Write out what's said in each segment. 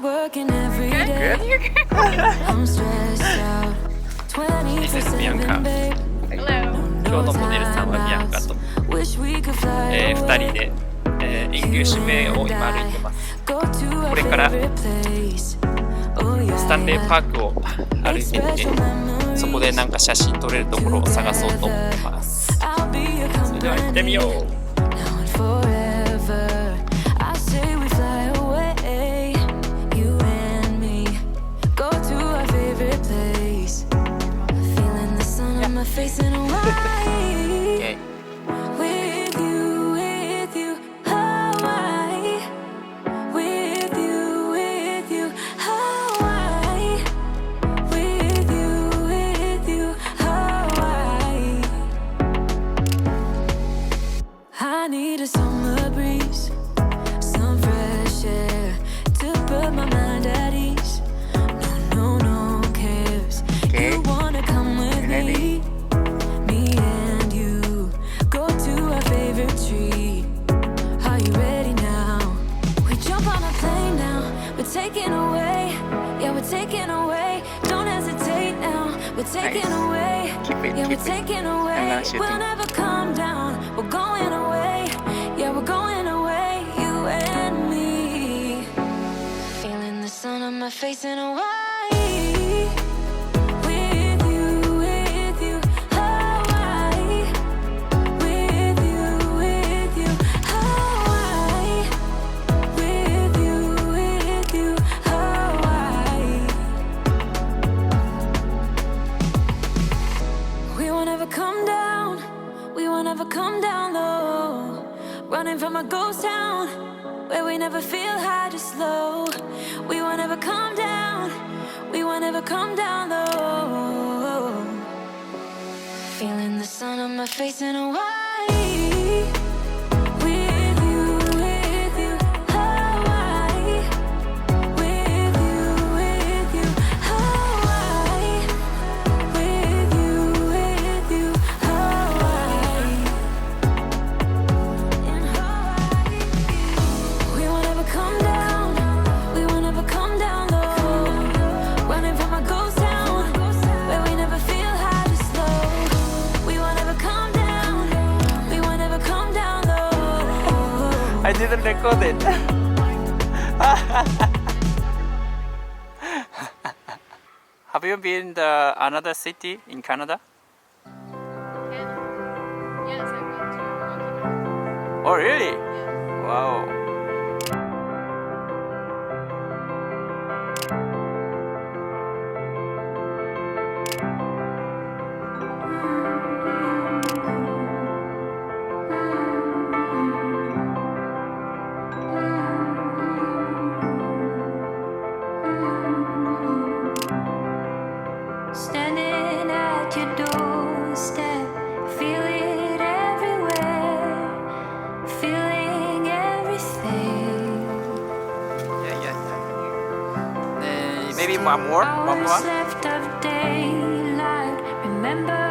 working every day. I'm stressed out. ミセスビアンカ。今日のモデルさんはビアンカと、2人で、イングリッシュ名を今歩いてます。これからスタンレーパークを歩いてみて、そこでなんか写真撮れるところを探そうと思ってます。それでは行ってみよう。Facing away with you, Hawaii. With you, Hawaii. With you, Hawaii. I need a summer breeze, some fresh air to put my mind at ease. No cares. You wanna come with me? Taking away, yeah, we're taking away. Don't hesitate now. We're taking away, yeah, we're taking away. We'll never come down. We're going away, yeah, we're going away. You and me, feeling the sun on my face in Hawaii. Come down low, running from a ghost town where we never feel high, just low. We won't ever come down, we won't ever come down low. Feeling the sun on my face in Hawaii. I didn't record it. Have you been to another city in Canada? Yes, I went to Vancouver. Oh, really? Yeah. Wow. Standing at your doorstep, feel it everywhere, feeling everything. Yeah. Maybe one more? Hours left of daylight, remember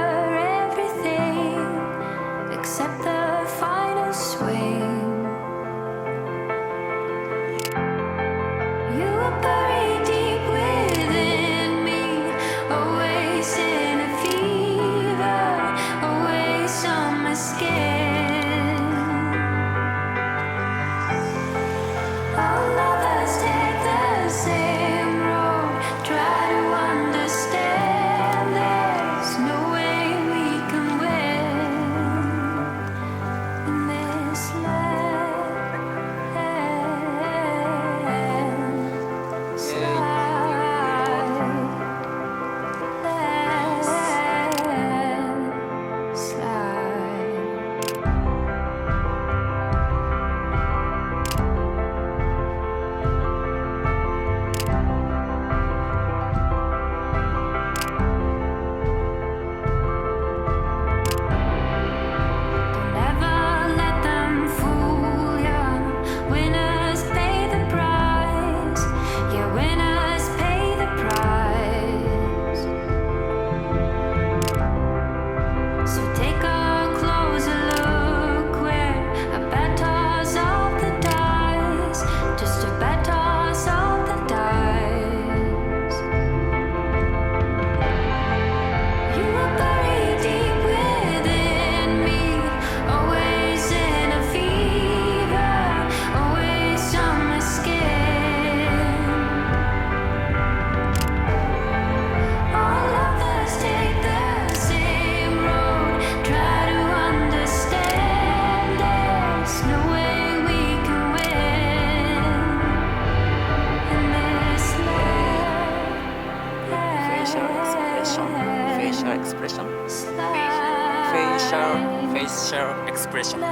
everything except the final swing. You were buried deep within me, always in a fever, always on my skin. All of us take the same road, try to understand. facial expression. Oh,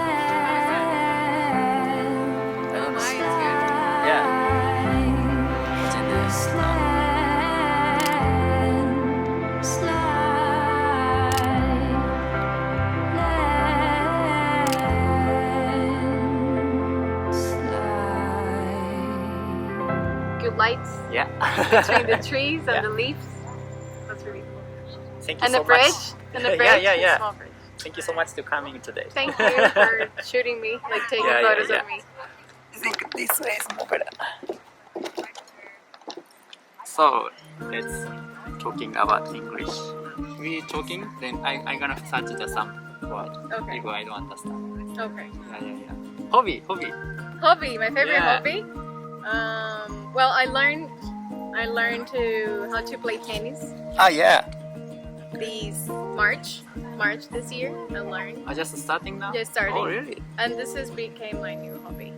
mine is good. Yeah. Good lights Yeah. between the trees and Yeah. the leaves. That's really cool. Thank you And so the bridge. much. And the Yeah, bridge. yeah, the yeah. small bridge. Thank you so much to coming today. Thank you for shooting me, like taking Yeah, yeah, photos yeah. of me. I think this way is more better. So let's talking about English. We talking, then I gonna search the some word Okay. if I don't understand. Okay. Yeah, yeah, yeah. Hobby. Hobby. My favorite Yeah. hobby. Well, I learned how to play tennis. Ah, yeah. These March this year. I learned. I just starting now. Just starting. Oh, really? And this has became my new hobby.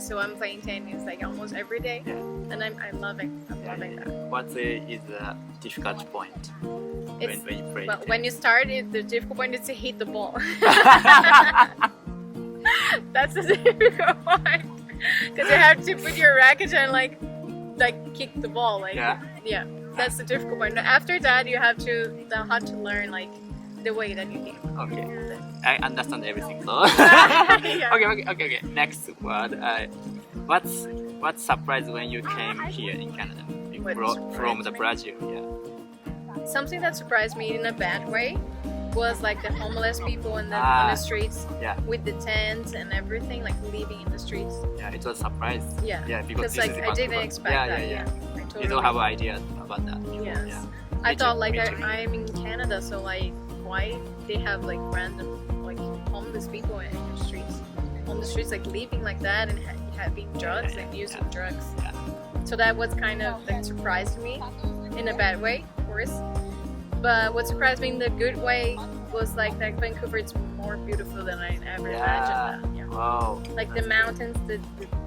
So I'm playing tennis like almost every day, Yeah. and I'm loving. I'm Yeah, loving yeah. that. What is the difficult point It's, when you play? well, when you start it, the difficult point is to hit the ball. That's the difficult point because you have to put your racket and like kick the ball. Like Yeah. that's the difficult point. After that, you have to learn like the way that you hit. Okay. I understand everything. So. Yeah. Okay. Next word. What's surprise when you came here in Canada What from surprised the me? Brazil? Yeah. Something that surprised me in a bad way was like the homeless people on the streets Yeah. with the tents and everything, like living in the streets. Yeah. It was a surprise. Yeah. Yeah. Because Because this like is I didn't Vancouver. expect Yeah, that. Yeah. I totally You don't have an idea about that. Yes. Yeah. I Me thought too, like me too. I'm in Canada, so like why they have like random like homeless people in the streets, on the streets like living like that and having drugs, Yeah, like yeah, using drugs. Yeah. So that was kind of like surprised me in a bad way, of course. But what surprised me in the good way was like that Vancouver is more beautiful than I ever imagined. Yeah. Wow. Like the mountains, the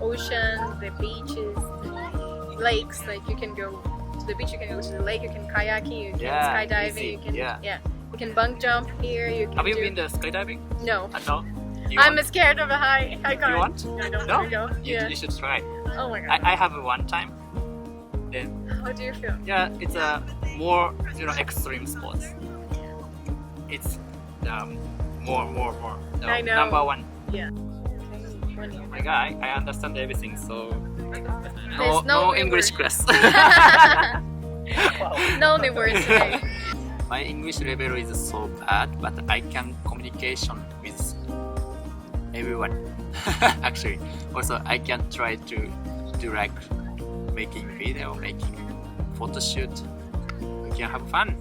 ocean, the beaches, the lakes. Like you can go to the beach, you can go to the lake, you can kayaking, you can Yeah, skydiving, easy, you can yeah. you can bunk jump here. You can Have you do, been to skydiving? No, At all? You I'm want? scared of a high. I can't. You want? I don't No? want to go. You, Yeah. you should try. Oh my god. I have one time. Then How do you feel? yeah, it's a more extreme sports. It's more. No, I know. Number one. Yeah. Oh my god, I understand everything. So There's no new English word. class. No new words today. My English level is so bad, but I can communication with everyone. Actually, also I can try to do like making video, making photo shoot. We can have fun.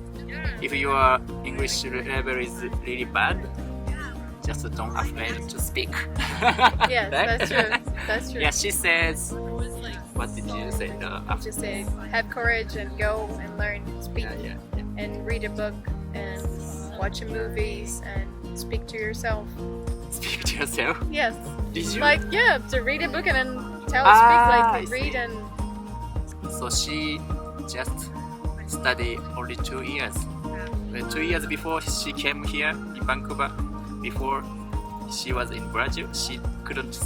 If your English level is really bad, just don't afraid to speak. Yes, Right? that's true. That's true. Yeah, she says. What did you say? Just say have courage and go and learn, speak, Yeah. and read a book and watch movies and speak to yourself. Speak to yourself. Yes, Did you? like to read a book and then I speak like see. read and So she just studied only 2 years. 2 years before she came here in Vancouver, before she was in Brazil, she couldn't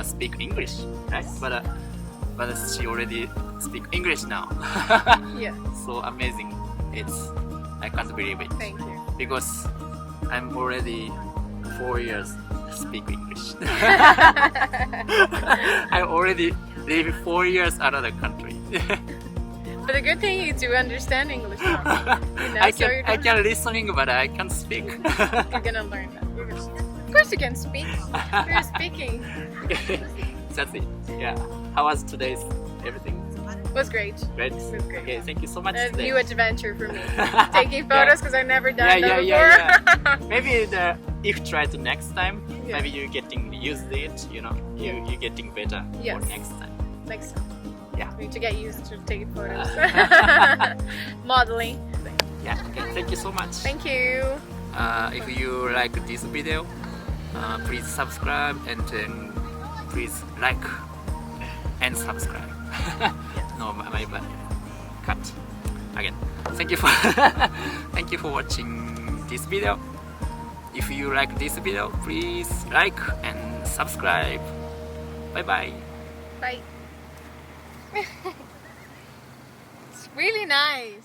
speak English, right? But she already speak English now. yeah. So amazing! I can't believe it Thank you. because I'm already 4 years speak English. I already live 4 years another country. But the good thing is you understand English now. You know, I so can listening, but I can't speak. you're gonna learn that. Of course you can speak. You're speaking. That's it. Yeah. How was today's everything? It was great. Great. It was great. Okay. Thank you so much. A today. new adventure for me. Taking photos because I've never done Yeah, that yeah, before. Maybe if try to next time, Yeah. maybe you getting used to it. You know, you getting better Yes. for next time. Next time. Yeah. We need to get used to taking photos. Modeling. Yeah. Okay. Thank you so much. Thank you. If you like this video, please subscribe and please like and subscribe. No, my bad. Cut. Again. Thank you for thank you for watching this video. If you like this video, please like and subscribe. Bye bye. Bye. It's really nice.